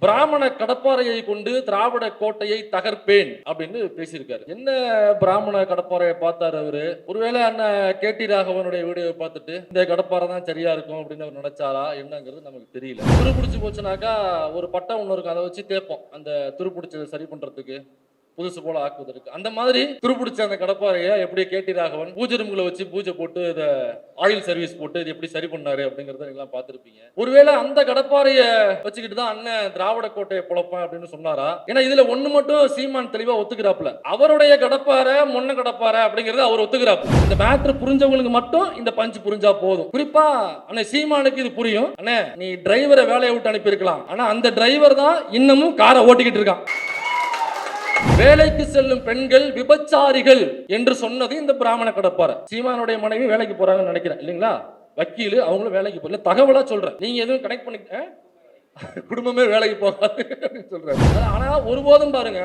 பிராமண கடப்பாறையை கொண்டு திராவிட கோட்டையை தகர்ப்பேன் அப்படின்னு பேசியிருக்காரு. என்ன பிராமண கடப்பாறையை பார்த்தாரு அவரு? ஒருவேளை அண்ணன் கேடி ராகவனுடைய வீடியோவை பார்த்துட்டு இந்த கடப்பாறை தான் சரியா இருக்கும் அப்படின்னு அவர் நினைச்சாரா என்னங்கிறது நமக்கு தெரியல. துருப்பிடிச்சு போச்சுனாக்கா ஒரு பட்டம் ஒன்று இருக்கும், அதை வச்சு தேப்போம் அந்த துருப்பிடிச்சதை சரி பண்றதுக்கு, புதுசு போல ஆக்குவதற்கு. அந்த மாதிரி துருப்பிடிச்ச அந்த கடப்பாறையை எப்படி கேடி ராகவன் பூஜை ரூம்ல வச்சு பூஜை போட்டு இதை ஆயில் சர்வீஸ் போட்டு இது எப்படி சரி பண்ணாரு அப்படிங்கறத எல்லாம் பார்த்திருப்பீங்க. ஒருவேளை அந்த கடப்பாறைய வச்சுக்கிட்டு தான் அண்ணன் திராவிட கோட்டையை புலப்பேன் அப்படின்னு சொன்னாரா? ஏன்னா இதுல ஒண்ணு மட்டும் சீமான் தெளிவா ஒத்துக்கிறாப்ல, அவருடைய கடப்பாறை மொன்ன கடப்பாறை அப்படிங்கறது அவர் ஒத்துக்கிறாப்ல. இந்த மேட்டர் புரிஞ்சவங்களுக்கு மட்டும் இந்த பஞ்ச் புரிஞ்சா போதும். குறிப்பா அண்ணன் சீமானுக்கு இது புரியும். அண்ணே நீ டிரைவரை வேலையை விட்டு அனுப்பி இருக்கலாம், ஆனா அந்த டிரைவர் தான் இன்னமும் காரை ஓட்டிக்கிட்டு இருக்கான். வேலைக்கு செல்லும் பெண்கள் விபச்சாரிகள் என்று சொன்னது இந்த பிராமண கடப்பாறை. சீமானுடைய மனைவி வேலைக்கு போறாங்கன்னு நினைக்கிறேன் இல்லைங்களா? வக்கீல் அவங்களும் வேலைக்கு போகல, தகவலா சொல்றேன், நீங்க எதுவும் கனெக்ட் பண்ணி குடும்பமே வேலைக்கு போகாது சொல்றேன். ஆனா ஒருபோதும் பாருங்க,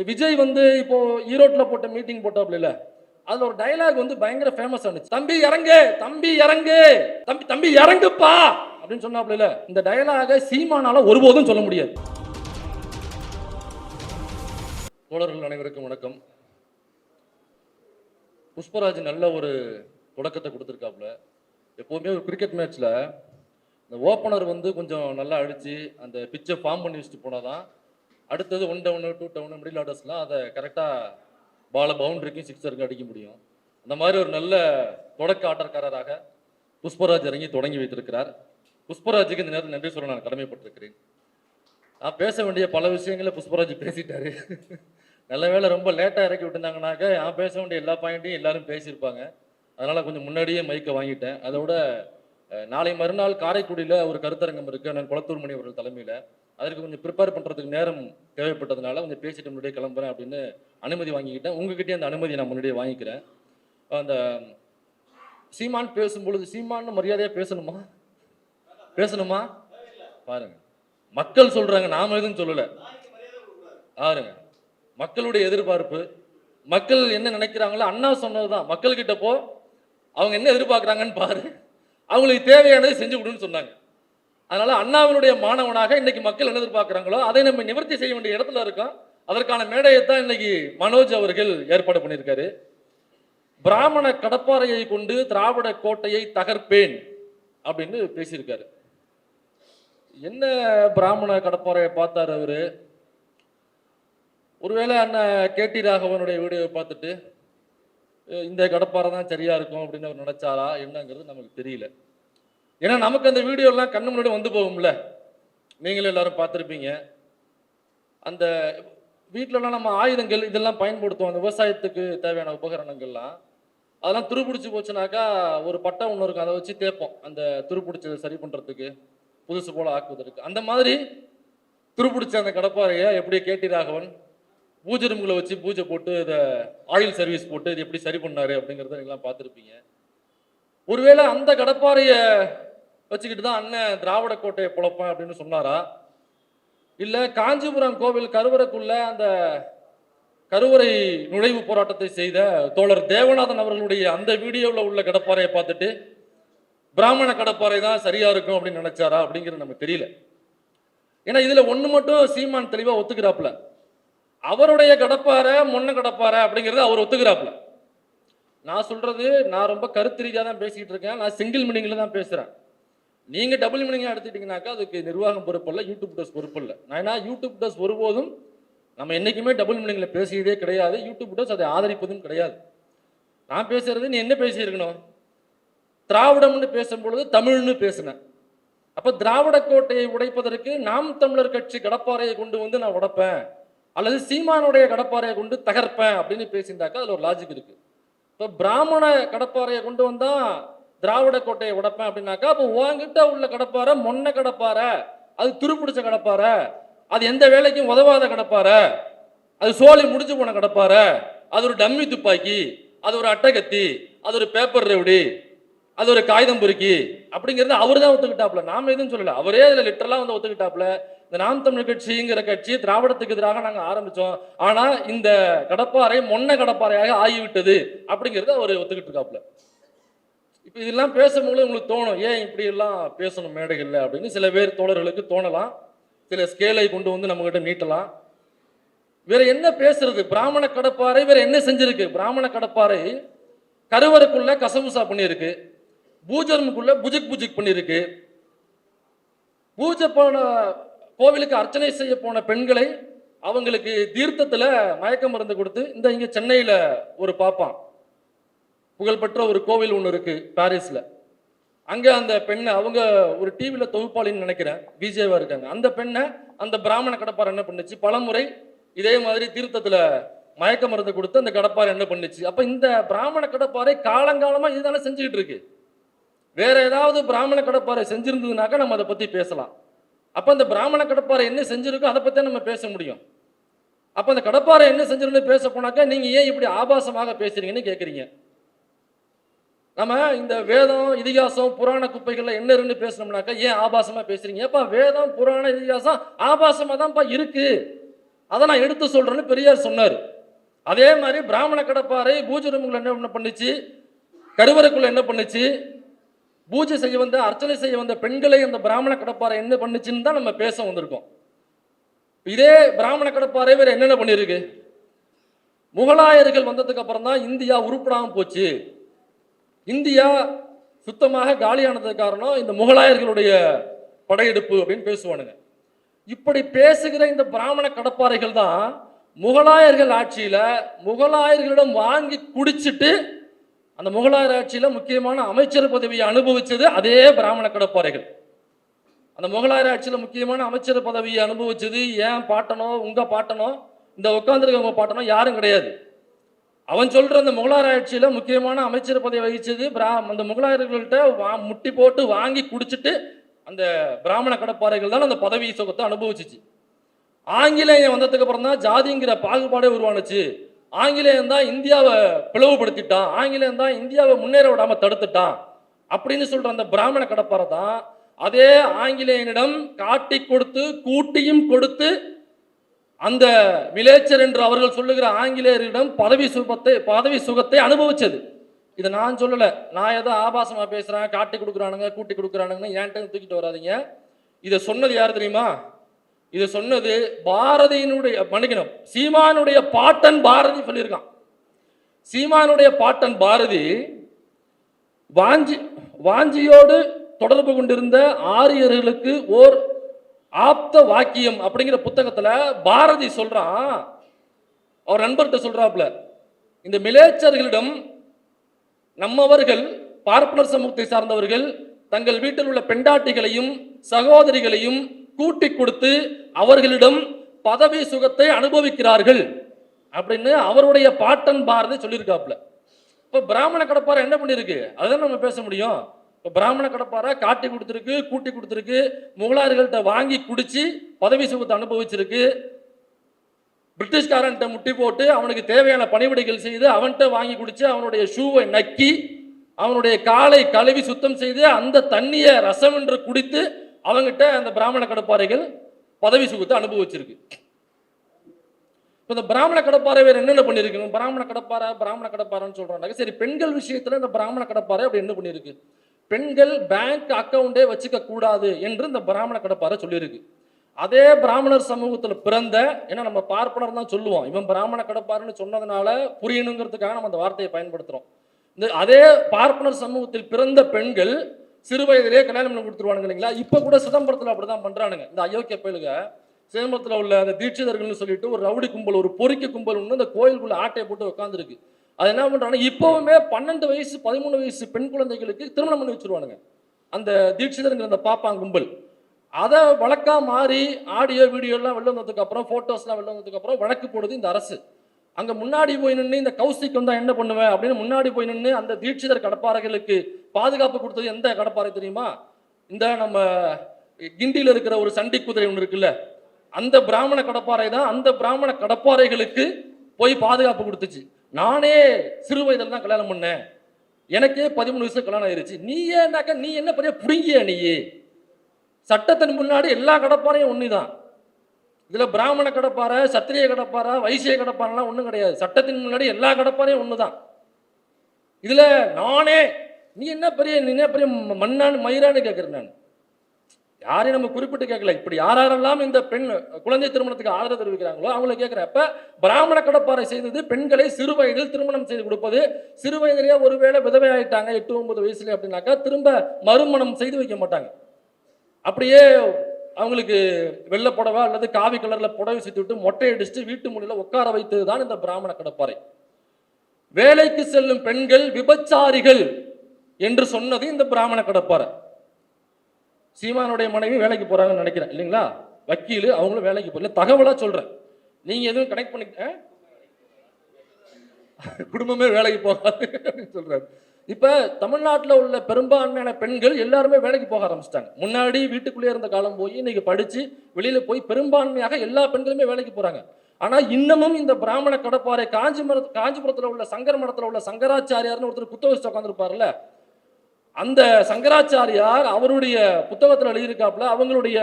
விஜய் இப்போ ஈரோட்ல போட்ட மீட்டிங் போட்டாப்ல இல்ல, அதுல ஒரு டயலாக் பயங்கர ஃபேமஸ் ஆனிச்சு. தம்பி இறங்கு, தம்பி இறங்கு, தம்பி தம்பி இறங்குப்பா அப்படின்னு சொன்னாப்ல இல்ல. இந்த டயலாக சீமானால ஒருபோதும் சொல்ல முடியாது. தோழர்கள் அனைவருக்கும் வணக்கம். புஷ்பராஜ் நல்ல ஒரு தொடக்கத்தை கொடுத்துருக்காப்புல. எப்போவுமே ஒரு கிரிக்கெட் மேட்ச்ல இந்த ஓப்பனர் கொஞ்சம் நல்லா அடிச்சு அந்த பிச்சை ஃபார்ம் பண்ணி வச்சுட்டு போனாதான் அடுத்தது 1 டவுனு 2 டவுனு மிடில் ஆர்டர்ஸ்லாம் அதை கரெக்டாக பாலை பவுண்டரிக்கும் சிக்ஸருக்கும் அடிக்க முடியும். அந்த மாதிரி ஒரு நல்ல தொடக்க ஆட்டக்காரராக புஷ்பராஜ் இறங்கி தொடங்கி வைத்திருக்கிறார். புஷ்பராஜுக்கு இந்த நேரத்தில் நன்றி சொல்ல நான் கடமைப்பட்டிருக்கிறேன். நான் பேச வேண்டிய பல விஷயங்களை புஷ்பராஜ் பேசிட்டாரு. நல்ல வேலை ரொம்ப லேட்டாக இறக்கி விட்டுருந்தாங்கனாக்க நான் பேச வேண்டிய எல்லா பாயிண்ட்டையும் எல்லாரும் பேசியிருப்பாங்க. அதனால் கொஞ்சம் முன்னாடியே மைக்கை வாங்கிட்டேன். அதோட நாளை மறுநாள் காரைக்குடியில் ஒரு கருத்தரங்கம் இருக்குது, நான் குளத்தூர் மணி அவர்கள் தலைமையில். அதற்கு கொஞ்சம் ப்ரிப்பேர் பண்ணுறதுக்கு நேரம் தேவைப்பட்டதுனால கொஞ்சம் பேசிட்டு முன்னாடியே கிளம்புறேன் அப்படின்னு அனுமதி வாங்கிக்கிட்டேன். உங்ககிட்டே அந்த அனுமதி நான் முன்னாடியே வாங்கிக்கிறேன். அந்த சீமான் பேசும்பொழுது சீமான்னு மரியாதையாக பேசணுமா பாருங்க, மக்கள் சொல்கிறாங்க, நாம் எதுவும் சொல்லலை. பாருங்க, மக்களுடைய எதிர்பார்ப்பு, மக்கள் என்ன நினைக்கிறாங்களோ அண்ணா சொன்னதுதான். மக்கள் கிட்ட போ, அவங்க என்ன எதிர்பார்க்குறாங்கன்னு பாரு, அவங்களுக்கு தேவையானதை செஞ்சு கொடுன்னு சொன்னாங்க. அதனால அண்ணாவினுடைய மாணவனாக இன்னைக்கு மக்கள் என்ன எதிர்பார்க்குறாங்களோ அதை நம்ம நிவர்த்தி செய்ய வேண்டிய இடத்துல இருக்கோம். அதற்கான மேடையை தான் இன்னைக்கு மனோஜ் அவர்கள் ஏற்பாடு பண்ணியிருக்காரு. பிராமண கடப்பாறையை கொண்டு திராவிட கோட்டையை தகர்ப்பேன் அப்படின்னு பேசியிருக்காரு. என்ன பிராமண கடப்பாறையை பார்த்தாரு அவரு? ஒருவேளை அண்ணன் கேடி ராகவனுடைய வீடியோவை பார்த்துட்டு இந்த கடப்பாறை தான் சரியா இருக்கும் அப்படின்னு அவர் நினைச்சாரா என்னங்கிறது நமக்கு தெரியல. ஏன்னா நமக்கு அந்த வீடியோலாம் கண்ணு முன்னாடி போகும்ல, நீங்களும் எல்லாரும் பார்த்துருப்பீங்க. அந்த வீட்டிலலாம் நம்ம ஆயுதங்கள் இதெல்லாம் பயன்படுத்துவோம், அந்த விவசாயத்துக்கு தேவையான உபகரணங்கள்லாம். அதெல்லாம் துருப்பிடிச்சு போச்சுனாக்கா ஒரு பட்டம் ஒன்று இருக்கும், அதை வச்சு தேப்போம் அந்த துருப்பிடிச்சதை சரி பண்ணுறதுக்கு, புதுசு போல ஆக்குவதற்கு. அந்த மாதிரி துருப்பிடிச்ச அந்த கடப்பாறையை எப்படி கேடி ராகவன் பூஜை ரூம்ல வச்சு பூஜை போட்டு இதை ஆயில் சர்வீஸ் போட்டு இது எப்படி சரி பண்ணாரு அப்படிங்கிறத எல்லாம் பார்த்துருப்பீங்க. ஒருவேளை அந்த கடப்பாறையை வச்சுக்கிட்டு தான் அண்ணன் திராவிட கோட்டையை புலப்பேன் அப்படின்னு சொன்னாரா? இல்லை காஞ்சிபுரம் கோவில் கருவறைக்குள்ள அந்த கருவறை நுழைவு போராட்டத்தை செய்த தோழர் தேவநாதன் அவர்களுடைய அந்த வீடியோவில் உள்ள கடப்பாறையை பார்த்துட்டு பிராமண கடப்பாறை தான் சரியா இருக்கும் அப்படின்னு நினைச்சாரா அப்படிங்கிறது நமக்கு தெரியல. ஏன்னா இதுல ஒண்ணு மட்டும் சீமான் தெளிவா ஒத்துக்கிறாப்ல, அவருடைய கடப்பாறை மொன்ன கடப்பாறை அப்படிங்கிறது அவர் ஒத்துக்கிறாப்ல. நான் சொல்றது, நான் ரொம்ப கருத்து ரீதியாக தான் பேசிக்கிட்டு இருக்கேன், நான் சிங்கிள் மீனிங்ல தான் பேசுறேன். நீங்க டபுள் மீனிங்கா எடுத்துட்டீங்கன்னாக்கா அதுக்கு நிர்வாகம் பொறுப்பு இல்லை, யூடியூப் டஸ் பொறுப்பு இல்லை. நான் யூடியூப் டஸ் ஒருபோதும் நம்ம என்னைக்குமே டபுள் மீனிங்ல பேசியதே கிடையாது. யூடியூப் டஸ் அதை ஆதரிப்பதும் கிடையாது. நான் பேசுறது நீ என்ன பேசியிருக்கணும், திராவிடம்னு பேசும்பொழுது தமிழ்னு பேசினேன். அப்ப திராவிட கோட்டையை உடைப்பதற்கு நாம் தமிழர் கட்சி கடப்பாறையை கொண்டு நான் உடைப்பேன், அல்லது சீமானுடைய கடப்பாறையை கொண்டு தகர்ப்பேன் அப்படின்னு பேசியிருந்தாக்கா அதுல ஒரு லாஜிக் இருக்கு. இப்போ பிராமண கடப்பாறையை கொண்டு வந்தா திராவிட கோட்டையை உடைப்பேன் அப்படின்னாக்கா, அப்போ உங்ககிட்ட உள்ள கடப்பாறை மொன்ன கடப்பாறை, அது துருப்பிடிச்ச கடப்பாறை, அது எந்த வேலைக்கும் உதவாத கடப்பாறை, அது சோழி முடிஞ்சு போன கடப்பாறை, அது ஒரு டம்மி துப்பாக்கி, அது ஒரு அட்டைக்கத்தி, அது ஒரு பேப்பர் ரெவடி, அது ஒரு காகிதம் பொறுக்கி அப்படிங்கிறது அவர் தான் ஒத்துக்கிட்டாப்ல. நாம எதுவும் சொல்லல, அவரே அதுல லிட்டரலா ஒத்துக்கிட்டாப்ல. இந்த நாம் தமிழர் கட்சிங்கிற கட்சி திராவிடத்துக்கு எதிராக நாங்க ஆரம்பிச்சோம், ஆனா இந்த கடப்பாறை மொன்ன கடப்பாறையாக ஆகிவிட்டது அப்படிங்கிறது அவர் ஒத்துக்கிட்டு இருக்காப்ல. இப்ப இதெல்லாம் பேசும்போது உங்களுக்கு தோணும், ஏன் இப்படி எல்லாம் பேசணும் மேடைகள்ல அப்படின்னு சில பேர் தோழர்களுக்கு தோணலாம். சில ஸ்கேலை கொண்டு வந்து நம்ம கிட்ட நீட்டலாம். வேற என்ன பேசுறது? பிராமண கடப்பாறை வேற என்ன செஞ்சிருக்கு? பிராமண கடப்பாறை கருவறைக்குள்ள கசமுசா பண்ணியிருக்கு, பூஜரமுக்குள்ள புஜிக் புஜிக் பண்ணியிருக்கு. பூஜை போன கோவிலுக்கு அர்ச்சனை செய்ய போன பெண்களை அவங்களுக்கு தீர்த்தத்துல மயக்க மருந்து கொடுத்து, இந்த இங்க சென்னையில ஒரு பாப்பான், புகழ்பெற்ற ஒரு கோவில் ஒன்று இருக்கு பாரிஸ்ல. அங்க அந்த பெண்ணை அவங்க ஒரு டிவியில தொகுப்பாளின்னு நினைக்கிறேன், விஜயவா இருக்காங்க. அந்த பெண்ணை அந்த பிராமண கடப்பாறை என்ன பண்ணுச்சு, பலமுறை இதே மாதிரி தீர்த்தத்துல மயக்க மருந்து கொடுத்து அந்த கடப்பாறை என்ன பண்ணுச்சு. அப்ப இந்த பிராமண கடப்பாறை காலங்காலமா இதுதானே செஞ்சுக்கிட்டு இருக்கு. வேற ஏதாவது பிராமண கடப்பாறை செஞ்சிருந்ததுனாக்கா நம்ம அதை பத்தி பேசலாம். அப்ப அந்த பிராமண கடப்பாறை என்ன செஞ்சிருக்கோ அதை பத்தி நம்ம பேச முடியும். அப்ப அந்த கடப்பாறை என்ன செஞ்சிருந்து பேச போனாக்கா நீங்க ஏன் இப்படி ஆபாசமாக பேசுறீங்கன்னு கேட்குறீங்க. நம்ம இந்த வேதம் இதிகாசம் புராண குப்பைகள்ல என்ன இருந்து பேசணும்னாக்கா ஏன் ஆபாசமா பேசுறீங்க? ஏப்பா வேதம் புராண இதிகாசம் ஆபாசமா தான்ப்பா இருக்கு, அதை நான் எடுத்து சொல்றேன்னு பெரியார் சொன்னார். அதே மாதிரி பிராமண கடப்பாறை பூஜை ரூமுக்குள்ள என்ன பண்ணுச்சு, கருவறைக்குள்ள என்ன பண்ணுச்சு, பூஜை செய்ய வந்த அர்ச்சனை செய்ய வந்த பெண்களை அந்த பிராமண கடப்பாறை என்ன பண்ணுச்சுன்னு தான் நம்ம பேச வந்திருக்கோம். இதே பிராமண கடப்பாறை வேற என்னென்ன பண்ணிருக்கு? முகலாயர்கள் வந்ததுக்கு அப்புறம் தான் இந்தியா உருப்படாம போச்சு, இந்தியா சுத்தமாக காலியானதுக்கு காரணம் இந்த முகலாயர்களுடைய படையெடுப்பு அப்படின்னு பேசுவானுங்க. இப்படி பேசுகிற இந்த பிராமண கடப்பாறைகள் தான் முகலாயர்கள் ஆட்சியில முகலாயர்களிடம் வாங்கி குடிச்சிட்டு அந்த முகலாயர் ஆட்சியில முக்கியமான அமைச்சர் பதவியை அனுபவிச்சது அதே பிராமண கடப்பாறைகள். அந்த முகலாயர் ஆட்சியில முக்கியமான அமைச்சர் பதவியை அனுபவிச்சது ஏன் பாட்டனோ உங்க பாட்டனோ இந்த உட்கார்ந்துருக்கவங்க பாட்டனோ யாரும் கிடையாது. அவன் சொல்ற அந்த முகலாயர் ஆட்சியில முக்கியமான அமைச்சர் பதவி வகிச்சது அந்த முகலாயர்கள்ட்ட முட்டி போட்டு வாங்கி குடிச்சிட்டு அந்த பிராமண கடப்பாறைகள் தான் அந்த பதவி சுகத்தை அனுபவிச்சிச்சு. ஆங்கிலேயம் வந்ததுக்கு அப்புறம் தான் ஜாதிங்கிற பாகுபாடே உருவானுச்சு. ஆங்கிலேயம் தான் இந்தியாவை பிளவுபடுத்திட்டான், ஆங்கிலேயம் தான் இந்தியாவை முன்னேற விடாம தடுத்துட்டான் அப்படின்னு சொல்ற அந்த பிராமண கடப்பாறை தான் அதே ஆங்கிலேயனிடம் காட்டி கொடுத்து கூட்டியும் கொடுத்து அந்த விலேச்சர் என்று அவர்கள் சொல்லுகிற ஆங்கிலேயரிடம் பதவி சுகத்தை அனுபவிச்சது. இதை நான் சொல்லல, நான் ஏதோ ஆபாசமா பேசுறேன், காட்டி கொடுக்குறானுங்க கூட்டி கொடுக்குறானுங்க ஏன்ட்டு தூக்கிட்டு வராதிங்க. இதை சொன்னது யார் தெரியுமா? இதை சொன்னது பாரதியினுடைய மன்னிக்கணும், சீமானுடைய பாட்டன் பாரதி சொல்லியிருக்கான். சீமானுடைய பாட்டன் பாரதி வாஞ்சியோடு தொடர்பு கொண்டிருந்த ஆரியர்களுக்கு ஓர் ஆப்த வாக்கியம் அப்படிங்கிற புத்தகத்துல பாரதி சொல்றான், அவர் நண்பர்கிட்ட சொல்றாப்ல, இந்த மிலேச்சர்களிடம் நம்மவர்கள் பார்ப்பனர் சமூகத்தை சார்ந்தவர்கள் தங்கள் வீட்டில் உள்ள பெண்டாட்டிகளையும் சகோதரிகளையும் கூட்டி கொடுத்து அவர்களிடம் பதவி சுகத்தை அனுபவிக்கிறார்கள் அப்படின்னு அவருடைய பாட்டன் பாரதி சொல்லியிருக்காப்ல. இப்ப பிராமண கடப்பாறை என்ன பண்ணிருக்கு, அதுதான் நம்ம பேச முடியும். இப்ப பிராமண கடப்பாறை காட்டி கொடுத்துருக்கு, கூட்டி கொடுத்துருக்கு, முகலாயர்கள்ட்ட வாங்கி குடிச்சு பதவி சுகத்தை அனுபவிச்சிருக்கு, பிரிட்டிஷ்காரன்ட்ட முட்டி போட்டு அவனுக்கு தேவையான பணிவிடைகள் செய்து அவன்கிட்ட வாங்கி குடிச்சு அவனுடைய ஷூவை நக்கி அவனுடைய காலை கழுவி சுத்தம் செய்து அந்த தண்ணியை ரசம் என்று குடித்து அவங்கிட்ட அந்த பிராமண கடப்பாறைகள் பதவி சுகத்தை அனுபவிச்சிருக்கு. இந்த பிராமண கடப்பாறை வேற என்னென்ன பண்ணிருக்கு? பிராமண கடப்பாறைன்னு சொல்றாங்க. சரி, பெண்கள் விஷயத்துல இந்த பிராமண கடப்பாறை அப்படி என்ன பண்ணிருக்கு? பெண்கள் பேங்க் அக்கௌண்டே வச்சுக்க கூடாது என்று இந்த பிராமண கடப்பாறை சொல்லியிருக்கு. அதே பிராமணர் சமூகத்தில் பிறந்த, ஏன்னா நம்ம பார்ப்பனர் தான் சொல்லுவோம், இவன் பிராமண கடப்பாருன்னு சொன்னதுனால புரியணுங்கிறதுக்காக நம்ம அந்த வார்த்தையை பயன்படுத்துறோம். இந்த அதே பார்ப்பனர் சமூகத்தில் பிறந்த பெண்கள் சிறு வயதிலே கல்யாணம் பண்ணி கொடுத்துருவானுங்க இல்லைங்களா? இப்ப கூட சிதம்பரத்தில் அப்படிதான் பண்றானுங்க. இந்த அயோக்கிய பயலுக சிதம்பரத்தில் உள்ள அந்த தீட்சிதர்கள்னு சொல்லிட்டு ஒரு ரவுடி கும்பல், ஒரு பொறுக்கி கும்பல் ஒன்று அந்த கோயிலுக்குள்ள ஆட்டையை போட்டு உட்காந்துருக்கு. அது என்ன பண்றாங்க, இப்பவுமே 12 வயசு 13 வயசு பெண் குழந்தைகளுக்கு திருமணம் பண்ணி வச்சிருவானுங்க அந்த தீட்சிதர்கள், அந்த பாப்பாங் கும்பல். அதை வழக்கா மாறி ஆடியோ வீடியோலாம் வெளில வந்ததுக்கு அப்புறம், போட்டோஸ்லாம் வெளில வந்ததுக்கு அப்புறம் வழக்கு போடுது இந்த அரசு. அங்க முன்னாடி போய் நின்று இந்த கௌசிக் வந்தா என்ன பண்ணுவேன் அப்படின்னு முன்னாடி போய் நின்று அந்த தீட்சிதர் கடப்பாறைகளுக்கு பாதுகாப்பு கொடுத்தது எந்த கடப்பாறை தெரியுமா? இந்த நம்ம கிண்டியில் இருக்கிற ஒரு சண்டி குதிரை ஒன்று இருக்குல்ல, அந்த பிராமண கடப்பாறை தான் அந்த பிராமண கடப்பாறைகளுக்கு போய் பாதுகாப்பு கொடுத்துச்சு. நானே சிறு வயதில் தான் கல்யாணம் பண்ணேன், எனக்கே 13 வயசு கல்யாணம் ஆயிருச்சு, நீ ஏன்னாக்கா நீ என்ன பெரிய புடுங்கிய, நீ சட்டத்தின் முன்னாடி எல்லா கடப்பாறையும் ஒண்ணுதான். இதுல பிராமண கடப்பாறை, சத்திரிய கடப்பாறை, வைசிய கடப்பாறைலாம் ஒண்ணும் கிடையாது. சட்டத்தின் முன்னாடி எல்லா கடப்பாறையும் ஒண்ணுதான். இதுல நானே நீ என்ன பெரிய மண்ணான்னு மயிரான்னு கேட்கிறேன் நான். யாரையும் நம்ம குறிப்பிட்டு கேட்கல. இப்படி யாரெல்லாம் இந்த பெண் குழந்தை திருமணத்துக்கு ஆதரவு தெரிவிக்கிறாங்களோ அவங்களை கேட்கிறேன். அப்ப பிராமண கடப்பாறை செய்தது பெண்களை சிறு வயதில் திருமணம் செய்து கொடுப்பது. சிறு வயதிலேயே ஒருவேளை விதவை ஆயிட்டாங்க 8-9 வயசுல அப்படின்னாக்கா திரும்ப மறுமணம் செய்து வைக்க மாட்டாங்க. அப்படியே அவங்களுக்கு வெள்ளை புடவை அல்லது காவி கலர்ல புடவை சுத்தி விட்டு மொட்டை அடிச்சுட்டு வீட்டு முறையில் உட்கார வைத்ததுதான் இந்த பிராமண கடப்பாறை. வேலைக்கு செல்லும் பெண்கள் விபச்சாரிகள் என்று சொன்னது இந்த பிராமண கடப்பாறை. சீமானுடைய மனைவி வேலைக்கு போறாங்கன்னு நினைக்கிறேன் இல்லைங்களா? வக்கீல் அவங்களும் வேலைக்கு போகல. தகவலா சொல்றேன், நீங்க எதுவும் கனெக்ட் பண்ணி குடும்பமே வேலைக்கு போகாது அப்படின்னு சொல்றாரு. இப்ப தமிழ்நாட்டில் உள்ள பெரும்பான்மையான பெண்கள் எல்லாருமே வேலைக்கு போக ஆரம்பிச்சிட்டாங்க. முன்னாடி வீட்டுக்குள்ளே இருந்த காலம் போய் இன்னைக்கு படிச்சு வெளியில போய் பெரும்பான்மையாக எல்லா பெண்களுமே வேலைக்கு போறாங்க. ஆனா இன்னமும் இந்த பிராமண கடப்பாறை காஞ்சிபுரத்துல உள்ள சங்கர மடத்துல உள்ள சங்கராச்சாரியார்னு ஒருத்தர் குத்த வச்சு உட்காந்துருப்பாருல்ல, அந்த சங்கராச்சாரியார் அவருடைய புத்தகத்தில் எழுதியிருக்காப்புல, அவங்களுடைய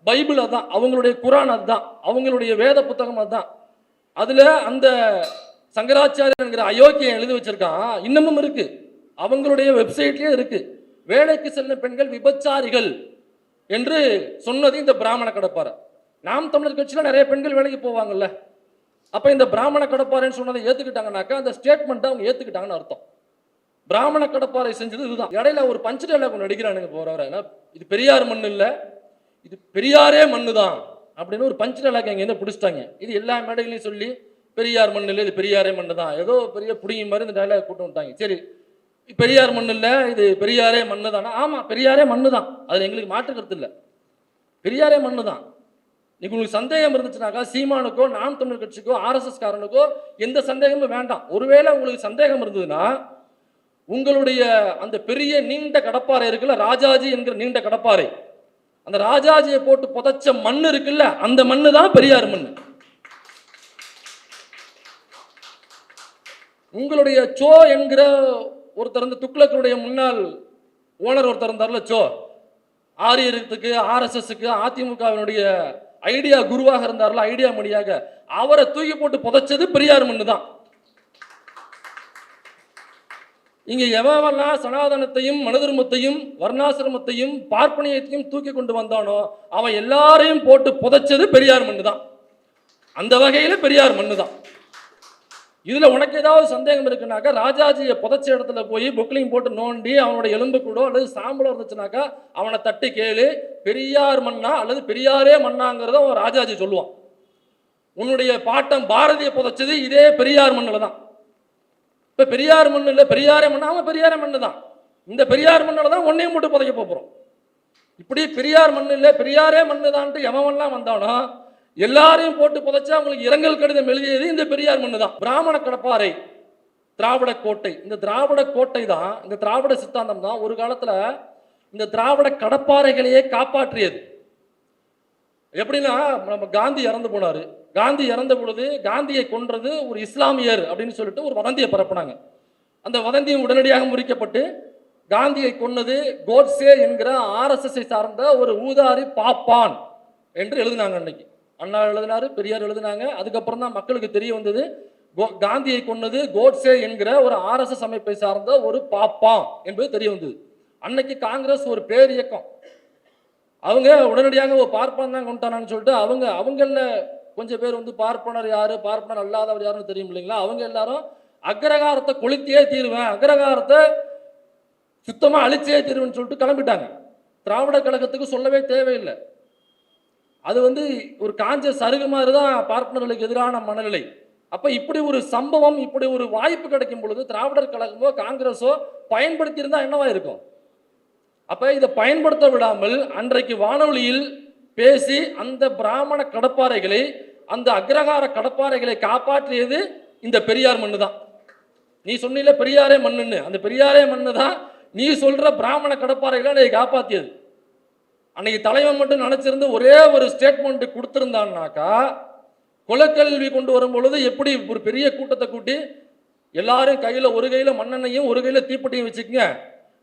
பைபிள் அதுதான், அவங்களுடைய குரான் அதுதான், அவங்களுடைய வேத புத்தகம் அதுதான். அதுல அந்த சங்கராச்சாரியர் என்கிற அயோக்கியம் எழுதி வச்சிருக்கான், இன்னமும் இருக்கு, அவங்களுடைய வெப்சைட்லயே இருக்கு. வேலைக்கு செல்லும் பெண்கள் விபச்சாரிகள் என்று சொன்னது இந்த பிராமண கடப்பாறை. நாம் தமிழர் கட்சியில நிறைய பெண்கள் வேலைக்கு போவாங்கல்ல, அப்ப இந்த பிராமண கடப்பாறைன்னு சொன்னதை ஏத்துக்கிட்டாங்கன்னாக்கா அந்த ஸ்டேட்மெண்ட் அவங்க ஏத்துக்கிட்டாங்கன்னு அர்த்தம். பிராமண கடப்பாறை செஞ்சது இதுதான். இடையில ஒரு பஞ்சு டைலாக் ஒன்று அடிக்கிறானுங்க போறவர, இது பெரியார் மண்ணு இல்ல, இது பெரியாரே மண்ணு தான் அப்படின்னு ஒரு பஞ்சு டைலாக் எங்க இருந்து பிடிச்சிட்டாங்க. இது எல்லா மேடைகளையும் சொல்லி பெரியார் மண்ணு இல்லை, இது பெரியாரே மண்ணு தான், ஏதோ பெரிய புடிங்க மாதிரி இந்த டைலாக் கூட்டு விட்டாங்க. சரி, பெரியார் மண்ணு இல்லை, இது பெரியாரே மண்ணு தானா? ஆமா, பெரியாரே மண்ணு தான், அது எங்களுக்கு மாற்று கருத்து இல்லை, பெரியாரே மண்ணு தான். நீங்க உங்களுக்கு சந்தேகம் இருந்துச்சுனாக்கா சீமானுக்கோ நாம் தமிழர் கட்சிக்கோ ஆர்எஸ்எஸ் காரனுக்கோ எந்த சந்தேகமும் வேண்டாம். ஒருவேளை உங்களுக்கு சந்தேகம் இருந்ததுன்னா உங்களுடைய அந்த பெரிய நீண்ட கடப்பாறை இருக்குல்ல, ராஜாஜி என்கிற நீண்ட கடப்பாறை, அந்த ராஜாஜியை போட்டு புதைச்ச மண்ணு இருக்குல்ல, அந்த மண்ணு தான் பெரியார் மண்ணு. உங்களுடைய சோ என்கிற ஒருத்தர், இந்த துக்ளக்குடைய முன்னாள் ஓனர் ஒருத்தர் இருந்தார்ல, சோ, ஆரியத்துக்கு ஆர்எஸ்எஸ்க்கு அதிமுகவினுடைய ஐடியா குருவாக இருந்தார்ல, ஐடியா மணியாக, அவரை தூக்கி போட்டு புதைச்சது பெரியார் மண்ணு தான். இங்க எவெல்லாம் சனாதனத்தையும் மனுதர்மத்தையும் வர்ணாசிரமத்தையும் பார்ப்பனியத்தையும் தூக்கி கொண்டு வந்தானோ அவன் எல்லாரையும் போட்டு புதைச்சது பெரியார் மண்ணு தான். அந்த வகையில பெரியார் மண்ணு தான். இதுல உனக்கு ஏதாவது சந்தேகம் இருக்குனாக்கா ராஜாஜியை புதைச்ச இடத்துல போய் புக்லிங் போட்டு நோண்டி அவனோட எலும்பு கூடோ அல்லது சாம்பலோ இருந்துச்சுனாக்கா அவனை தட்டி கேளு, பெரியார் மண்ணா அல்லது பெரியாரே மண்ணாங்கிறத அவன் ராஜாஜி சொல்லுவான். உன்னுடைய பாட்டம் பாரதியை புதைச்சது இதே பெரியார் மண்ணில் தான். இப்ப பெரியார் மண்ணு இல்லை, பெரியாரே மண்ணு, அவன் பெரியாரே மண்ணு தான். இந்த பெரியார் மண்ணில் தான் ஒன்னையும் போட்டு புதைக்க போறோம். இப்படி பெரியார் மண்ணு இல்லை, பெரியாரே மண்ணு தான்ட்டு எவன்லாம் வந்தானோ எல்லாரையும் போட்டு புதைச்சா அவங்களுக்கு இரங்கல் கடிதம் எழுதியது இந்த பெரியார் மண்ணு தான். பிராமண கடப்பாறை, திராவிட கோட்டை, இந்த திராவிட கோட்டை தான், இந்த திராவிட சித்தாந்தம் தான் ஒரு காலத்துல இந்த திராவிட கடப்பாறைகளையே காப்பாற்றியது. எப்படின்னா, நம்ம காந்தி இறந்து போனாரு, காந்தி இறந்த பொழுது காந்தியை கொன்றது ஒரு இஸ்லாமியர் அப்படின்னு சொல்லிட்டு ஒரு வதந்தியை பரப்புனாங்க. அந்த வதந்தியும் உடனடியாக முறிக்கப்பட்டு காந்தியை கொன்னது கோட்சே என்கிற ஆர்எஸ்எஸ் சார்ந்த ஒரு ஊதாரி பாப்பான் என்று எழுதினாங்க. அன்னைக்கு அண்ணா எழுதினாரு, பெரியார் எழுதினாங்க. அதுக்கப்புறம் தான் மக்களுக்கு தெரிய வந்தது காந்தியை கொன்னது கோட்சே என்கிற ஒரு ஆர்எஸ்எஸ் அமைப்பை சார்ந்த ஒரு பாப்பான் என்பது தெரிய வந்தது. அன்னைக்கு காங்கிரஸ் ஒரு பேர் இயக்கம், அவங்க உடனடியாக ஒரு பார்ப்பனர் தான் கொண்டானான்னு சொல்லிட்டு அவங்கள கொஞ்சம் பேர் வந்து பார்ப்பனர் யாரு, பார்ப்பனர் அல்லாதவர் யாருன்னு தெரியும் இல்லைங்களா, அவங்க எல்லாரும் அக்ரகாரத்தை கொளுத்தியே தீருவேன், அக்ரகாரத்தை சுத்தமா அழிச்சே தீருவேன்னு சொல்லிட்டு கிளம்பிட்டாங்க. திராவிட கழகத்துக்கு சொல்லவே தேவையில்லை. அது வந்து ஒரு காஞ்ச சருகு மாதிரி தான் பார்ப்பனர்களுக்கு எதிரான மனநிலை. அப்ப இப்படி ஒரு சம்பவம், இப்படி ஒரு வாய்ப்பு கிடைக்கும் பொழுது திராவிடர் கழகமோ காங்கிரஸோ பயன்படுத்தி இருந்தா என்னவா இருக்கும்? அப்ப இதை பயன்படுத்த விடாமல் அன்றைக்கு வானொலியில் பேசி அந்த பிராமண கடப்பாறைகளை, அந்த அக்ரகார கடப்பாறைகளை காப்பாற்றியது இந்த பெரியார் மண்ணு தான். நீ சொன்னில பெரியாரே மண்ணுன்னு, அந்த பெரியாரே மண்ணு தான் நீ சொல்ற பிராமண கடப்பாறைகளை அன்னைக்கு காப்பாற்றியது. அன்னைக்கு தலைவன் மட்டும் நினைச்சிருந்து ஒரே ஒரு ஸ்டேட்மெண்ட் கொடுத்திருந்தான்னாக்கா, குலக்கல்வி கொண்டு வரும் பொழுது எப்படி ஒரு பெரிய கூட்டத்தை கூட்டி எல்லாரும் கையில ஒரு கையில மண்ணெண்ணையும் ஒரு கையில தீப்பெட்டியும் வச்சுக்கங்க,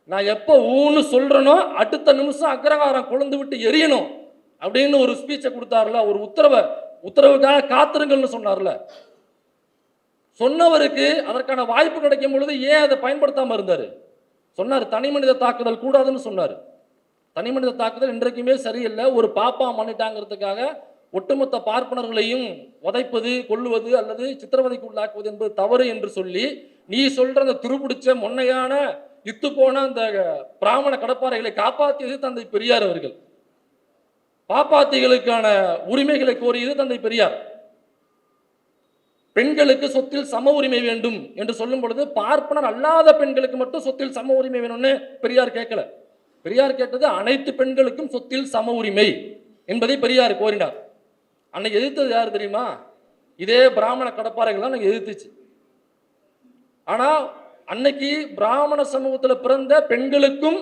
நான் எப்போ ஊன்னு சொல்றேனோ அடுத்த நிமிஷம் அக்ரகாரம் கொழுந்து விட்டு எரியணும் அப்படின்னு ஒரு ஸ்பீச்சை கொடுத்தாருல, ஒரு உத்தரவுக்காக காத்திருங்கள்னு சொன்னார்ல. சொன்னவருக்கு அதற்கான வாய்ப்பு கிடைக்கும் பொழுது ஏன் அதை பயன்படுத்தாம இருந்தாரு? சொன்னார் தனி மனித தாக்குதல் கூடாதுன்னு சொன்னார். தனி மனித தாக்குதல் இன்றைக்குமே சரியில்லை. ஒரு பாப்பா பண்ணிட்டாங்கிறதுக்காக ஒட்டுமொத்த பார்ப்பனர்களையும் உதைப்பது, கொல்லுவது அல்லது சித்திரவதைக்கு உள்ளாக்குவது என்பது தவறு என்று சொல்லி, நீ சொல்ற அந்த துருபிடிச்ச மொன்னையான இத்து போன அந்த பிராமண கடப்பாறைகளை காப்பாற்றியது தந்தை பெரியார் அவர்கள். பாப்பாத்திகளுக்கான உரிமைகளை கோரியது தந்தை பெரியார். பெண்களுக்கு சொத்தில் சம உரிமை வேண்டும் என்று சொல்லும் பொழுது பார்ப்பனர் அல்லாத பெண்களுக்கு மட்டும் சொத்தில் சம உரிமை வேணும்னு பெரியார் கேட்கல. பெரியார் கேட்டது அனைத்து பெண்களுக்கும் சொத்தில் சம உரிமை என்பதை பெரியார் கோரினார். அன்னைக்கு எதிர்த்தது யாரு தெரியுமா? இதே பிராமண கடப்பாறைகள் அன்னைக்கு எதிர்த்துச்சு. ஆனா அன்னைக்கு பிராமண சமூகத்தில் பிறந்த பெண்களுக்கும்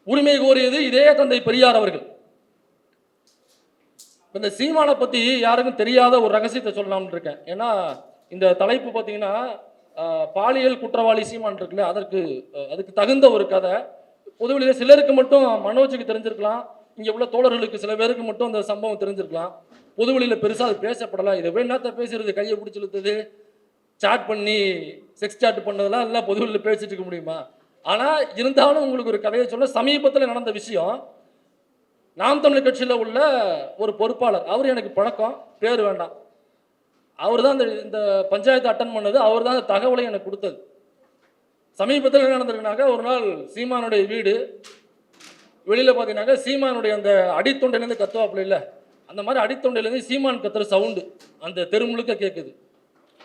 உரிமை கோரியது இதே தந்தை பெரியார் அவர்கள். இந்த சீமானை பத்தி யாருக்கும் தெரியாத ஒரு ரகசியத்தை சொல்லலாம்னு இருக்கேன். ஏன்னா இந்த தலைப்பு பார்த்தீங்கன்னா பாலியல் குற்றவாளி சீமான் இருக்குல்ல, அதுக்கு தகுந்த ஒரு கதை. பொதுவெளியில சிலருக்கு மட்டும் மனோஜுக்கு தெரிஞ்சிருக்கலாம், இங்க உள்ள தோழர்களுக்கு சில பேருக்கு மட்டும் அந்த சம்பவம் தெரிஞ்சிருக்கலாம். பொதுவெளியில பெருசா அது பேசப்படலாம். இதை என்னத்த பேசுறது, கையை பிடிச்சி இழுத்தது, சாட் பண்ணி செக்ஸ் சாட் பண்ணதெல்லாம் எல்லாம் பொதுவெளியில் பேசிட்டு இருக்க முடியுமா? ஆனா இருந்தாலும் உங்களுக்கு ஒரு கதையை சொல்ல, சமீபத்தில் நடந்த விஷயம். நாம் தமிழர் கட்சியில் உள்ள ஒரு பொறுப்பாளர், அவர் எனக்கு பழக்கம், பேர் வேண்டாம், அவர் தான் இந்த பஞ்சாயத்து அட்டன் பண்ணது, அவர் தான் அந்த தகவலை எனக்கு கொடுத்தது. சமீபத்தில் என்ன நடந்திருக்குனாக்கா, ஒரு நாள் சீமானுடைய வீடு வெளியில் பார்த்தீங்கன்னாக்கா சீமானுடைய அந்த அடித்தொண்டையிலேருந்து கத்துவாப்புல இல்லை, அந்த மாதிரி அடித்தொண்டையிலேருந்து சீமான் கத்துற சவுண்டு அந்த தெரு முழுக்க கேட்குது.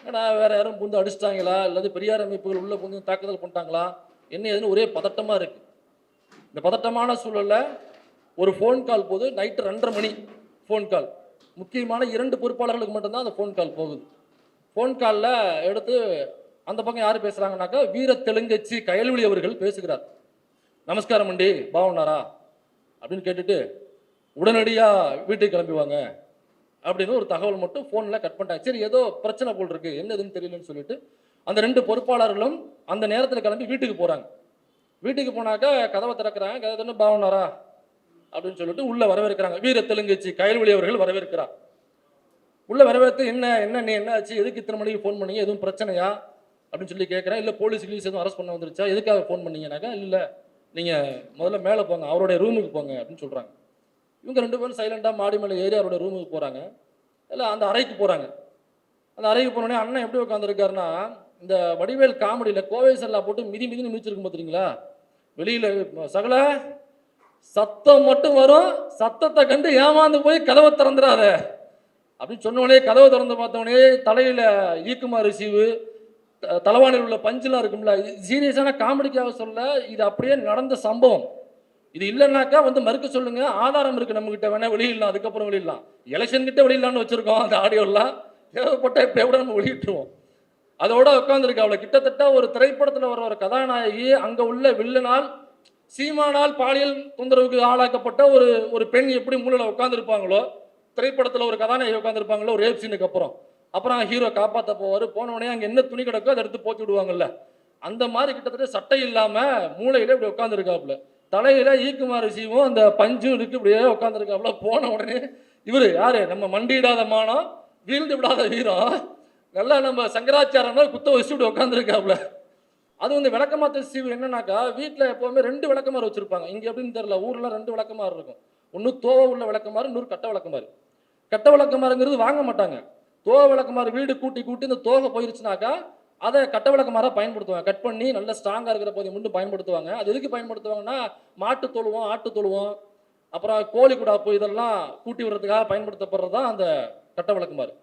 ஏன்னா வேற யாரும் புந்து அடிச்சிட்டாங்களா, அல்லது பெரியார் அமைப்புகள் உள்ள புந்து தாக்குதல் பண்ணிட்டாங்களா, என்ன ஏதுன்னு ஒரே பதட்டமாக இருக்குது. இந்த பதட்டமான சூழலில் ஒரு ஃபோன் கால் போது, நைட்டு 2:30 மணி ஃபோன் கால். முக்கியமான 2 பொறுப்பாளர்களுக்கு மட்டும்தான் அந்த ஃபோன் கால் போகுது. ஃபோன் காலில் எடுத்து அந்த பக்கம் யார் பேசுகிறாங்கனாக்கா, வீர தெலுங்கச்சி கயல்விழி அவர்கள் பேசுகிறார். நமஸ்காரம் அண்டி, பாவனாரா அப்படின்னு கேட்டுட்டு உடனடியாக வீட்டுக்கு கிளம்பிவாங்க அப்படின்னு ஒரு தகவல் மட்டும் ஃபோனில் கட் பண்ணிட்டாங்க. சரி, ஏதோ பிரச்சனை போல் இருக்குது, என்னதுன்னு தெரியலன்னு சொல்லிட்டு அந்த 2 பொறுப்பாளர்களும் அந்த நேரத்தில் கிளம்பி வீட்டுக்கு போகிறாங்க. வீட்டுக்கு போனாக்கா கதவை திறக்கிறாங்க. கதை திறந்து பாவனாரா அப்படின்னு சொல்லிட்டு உள்ள வரவேற்கிறாங்க. வீர தெலுங்கச்சி கயல்விழி அவர்கள் வரவேற்கிறார். உள்ள வரவேற்று என்ன நீ என்ன ஆச்சு, எதுக்கு இத்தனை மணிக்கு ஃபோன் பண்ணீங்க, எதுவும் பிரச்சனையா அப்படின்னு சொல்லி கேட்குறேன். இல்லை போலீஸ் எதுவும் அரெஸ்ட் பண்ண வந்துருச்சா, எதுக்காக ஃபோன் பண்ணீங்கன்னாக்கா, இல்லை நீங்கள் முதல்ல மேலே போங்க, அவருடைய ரூமுக்கு போங்க அப்படின்னு சொல்கிறாங்க. இவங்க 2 பேரும் சைலண்டாக மாடி மேலே ஏறி அவருடைய ரூமுக்கு போகிறாங்க. இல்லை அந்த அறைக்கு போகிறாங்க. அந்த அறைக்கு போனோடனே அண்ணன் எப்படி உட்காந்துருக்காருன்னா, இந்த வடிவேல் காமெடியில் கோவை சல்லா போட்டு மிதின்னு மிதிச்சிருக்கும் பார்த்துறீங்களா, வெளியில் சகல சத்தம் மட்டும் வரும், சத்தத்தை கண்டு ஏமாந்து போய் கதவை திறந்துடாத அப்படின்னு சொன்னோடனே கதவை திறந்து பார்த்தோடனே தலையில் ஈக்குமாறு சீவு, தலைவாணியில் உள்ள பஞ்செலாம் இருக்கும்ல, சீரியஸான காமெடிக்காக சொல்ல, இது அப்படியே நடந்த சம்பவம். இது இல்லைன்னாக்கா மறுக்க சொல்லுங்க, ஆதாரம் இருக்கு நம்மகிட்ட, வேணா வெளியிடலாம், அதுக்கப்புறம் வெளியிடலாம், எலெக்ஷன் கிட்ட வெளியிடலான்னு வச்சிருக்கோம். அந்த ஆடியோலாம் தேவைப்பட்ட இப்போ கூட நம்ம வெளியிட்டுருவோம். அதோட உட்காந்துருக்கு. அவளை கிட்டத்தட்ட ஒரு திரைப்படத்தில் வர ஒரு கதாநாயகி, அங்கே உள்ள வில்லனால் சீமானால் பாலியல் தொந்தரவுக்கு ஆளாக்கப்பட்ட ஒரு பெண் எப்படி மூலையில் உட்காந்துருப்பாங்களோ, திரைப்படத்தில் ஒரு கதாநாயகி உட்காந்துருப்பாங்களோ ஒரு ரேப் சீனுக்கு அப்புறம் ஹீரோ காப்பாற்ற போவார், போனவனே அங்கே என்ன துணி கிடக்கோ அதை எடுத்து போத்தி விடுவாங்கல்ல, அந்த மாதிரி கிட்டத்தட்ட சட்டை இல்லாமல் மூளையில இப்படி உட்காந்துருக்காப்புல, தலையில ஈக்குமாறு சீவும் அந்த பஞ்சும் இருக்கு, இப்படியே உட்காந்துருக்காப்புல. போன உடனே இவர் யாரு, நம்ம மண்டியிடாத மானம் வீழ்ந்து விடாத வீரம், நல்லா நம்ம சங்கராச்சாரம் குத்த வச்சு இப்படி உட்காந்துருக்காப்புல. அது விளக்கமாத்த சீவு என்னன்னாக்கா, வீட்டில் எப்போவுமே 2 விளக்கமாறு வச்சுருப்பாங்க. இங்கே எப்படின்னு தெரியல, ஊரில் 2 விளக்கமாறு இருக்கும். ஒன்று தோவை உள்ள விளக்கமாறு, இன்னொரு கட்ட விளக்கமாறு. கட்ட விளக்கமாறுங்கிறது வாங்க மாட்டாங்க. தோவை விளக்கமாறு வீடு கூட்டி இந்த தோகை போயிருச்சுனாக்கா அதை கட்ட விளக்கமாறாக பயன்படுத்துவாங்க. கட் பண்ணி நல்ல ஸ்ட்ராங்காக இருக்கிற போதை மட்டும் பயன்படுத்துவாங்க. அது எதுக்கு பயன்படுத்துவாங்கன்னா, மாட்டு தொழுவோம், ஆட்டு தொழுவோம், அப்புறம் கோழி குடாப்பு இதெல்லாம் கூட்டி விடுறதுக்காக பயன்படுத்தப்படுறது தான் அந்த கட்ட விளக்கமாறு.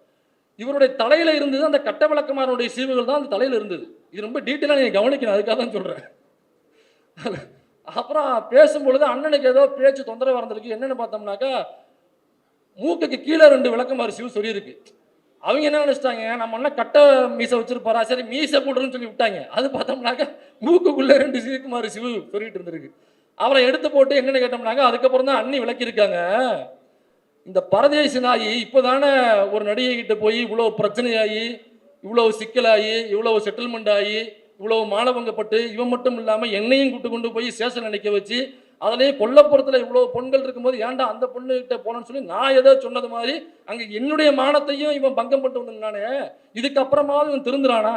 இவருடைய தலையில இருந்தது அந்த கட்ட விளக்கமாருடைய சீவுகள் தான் அந்த தலையில இருந்தது. இது ரொம்ப டீட்டெயிலாக நீங்கள் கவனிக்கணும், அதுக்காக தான் சொல்கிறேன். அப்புறம் பேசும்பொழுது அண்ணனுக்கு ஏதோ பேச்சு தொந்தரவு இருந்திருக்கு. என்னென்னு பார்த்தோம்னாக்கா, மூக்குக்கு கீழே 2 விளக்கமாறு சீவு சொல்லியிருக்கு. அவங்க என்ன நினைச்சிட்டாங்க, நம்ம அண்ணன் கட்ட மீசை வச்சிருப்பாரா, சரி மீசை போடுறோன்னு சொல்லி விட்டாங்க. அது பார்த்தோம்னாக்கா மூக்குக்குள்ளே 2 சீக்குமாறு சிவு சொல்லிட்டு இருந்திருக்கு. அவரை எடுத்து போட்டு என்னென்னு கேட்டோம்னாங்க, அதுக்கப்புறம் தான் அண்ணி விளக்கியிருக்காங்க, இந்த பரதேசி நாயி இப்போதானே ஒரு நடிகை கிட்ட போய் இவ்வளோ பிரச்சனையாகி, இவ்வளவு சிக்கலாகி, இவ்வளவு செட்டில்மெண்ட் ஆகி, இவ்வளவு மானபங்கப்பட்டு, இவன் மட்டும் இல்லாமல் என்னையும் கொண்டு போய் ஸ்டேஷன் நிற்க வச்சு, அதுலேயே கொல்லப்புறத்தில் இவ்வளோ பொண்கள் இருக்கும்போது ஏன்டா அந்த பொண்ணுகிட்ட போனோன்னு சொல்லி நான் ஏதோ சொன்னது மாதிரி அங்கே என்னுடைய மானத்தையும் இவன் பங்கம் பண்ணிட்டு வந்தானே, இதுக்கப்புறமாவது இவன் திருந்துறானா?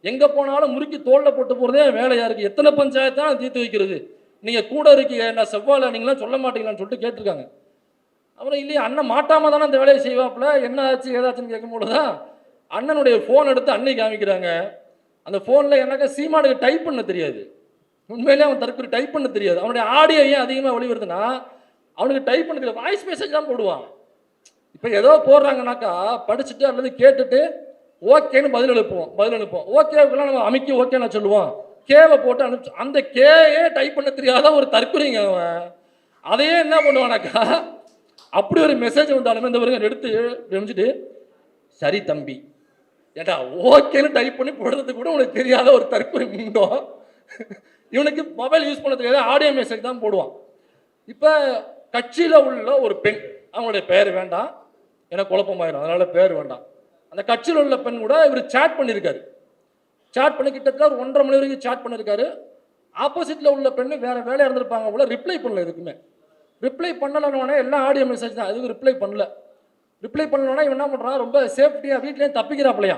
எங்கே போனாலும் முறுக்கி தோளில் போட்டு போகிறதே வேலையாக இருக்குது. எத்தனை பஞ்சாயத்தான் தீர்த்து வைக்கிறது? நீங்க கூட இருக்கீங்க, நான் செவ்வாழை நீங்களாம் சொல்ல மாட்டீங்களான்னு சொல்லிட்டு கேட்டிருக்காங்க. அப்புறம் இல்லையா அண்ணன் மாட்டாம தானே அந்த வேலையை செய்வாப்புல, என்ன ஆச்சு ஏதாச்சுன்னு கேட்கும்போது தான் அண்ணனுடைய ஃபோன் எடுத்து அண்ணி காமிக்கிறாங்க. அந்த ஃபோனில் எனக்கு சீமானுக்கு டைப் பண்ண தெரியாது. உண்மையிலே அவன் தற்கொலை டைப் பண்ண தெரியாது. அவனுடைய ஆடியோ ஏன் அதிகமாக வெளிவருதுன்னா அவனுக்கு டைப் பண்ண தெரியாது, வாய்ஸ் மெசேஜ் தான் போடுவான். இப்போ ஏதோ போடுறாங்கனாக்கா படிச்சுட்டு அல்லது கேட்டுட்டு ஓகேன்னு பதில் அனுப்புவோம். ஓகேவுக்குலாம் நம்ம அமைக்கி ஓகே நான் சொல்லுவோம். கேவை போட்டு அனுப்பிச்சு அந்த கேயே டைப் பண்ண தெரியாத ஒரு தற்கொலைங்க அவன். அதையே என்ன பண்ணுவானாக்கா அப்படி ஒரு மெசேஜ் வந்தாலுமே இந்த பாருங்க எடுத்து அமைச்சிட்டு சரி தம்பி ஏட்டா ஓகேன்னு டைப் பண்ணி போடுறது கூட உனக்கு தெரியாத ஒரு தற்கொலை உண்டோம். இவனுக்கு மொபைல் யூஸ் பண்ண தெரியாத ஆடியோ மெசேஜ் தான் போடுவான். இப்போ கட்சியில் உள்ள ஒரு பெண், அவங்களுடைய பெயர் வேண்டாம் எனக்கு குழப்பமாயிடும், அதனால பேர் வேண்டாம். அந்த கட்சியில் உள்ள பெண் கூட இவர் சேட் பண்ணியிருக்காரு. சேட் பண்ணி கிட்டத்தட்ட ஒரு 1.5 மணி வரைக்கும் சேட் பண்ணியிருக்காரு. ஆப்போசிட்டில் உள்ள பெண்ணு வேற வேலையாக இருந்திருப்பாங்க போல, ரிப்ளை பண்ணல. எதுக்குமே ரிப்ளை பண்ணலன்னு எல்லாம் ஆடியோ மெசேஜ் தான், எதுக்கு ரிப்ளை பண்ணல. ரிப்ளை பண்ணலன்னா இவன் என்ன பண்ணுறான், ரொம்ப சேஃப்டியாக வீட்லேயும் தப்பிக்கிறாப்பிலையா.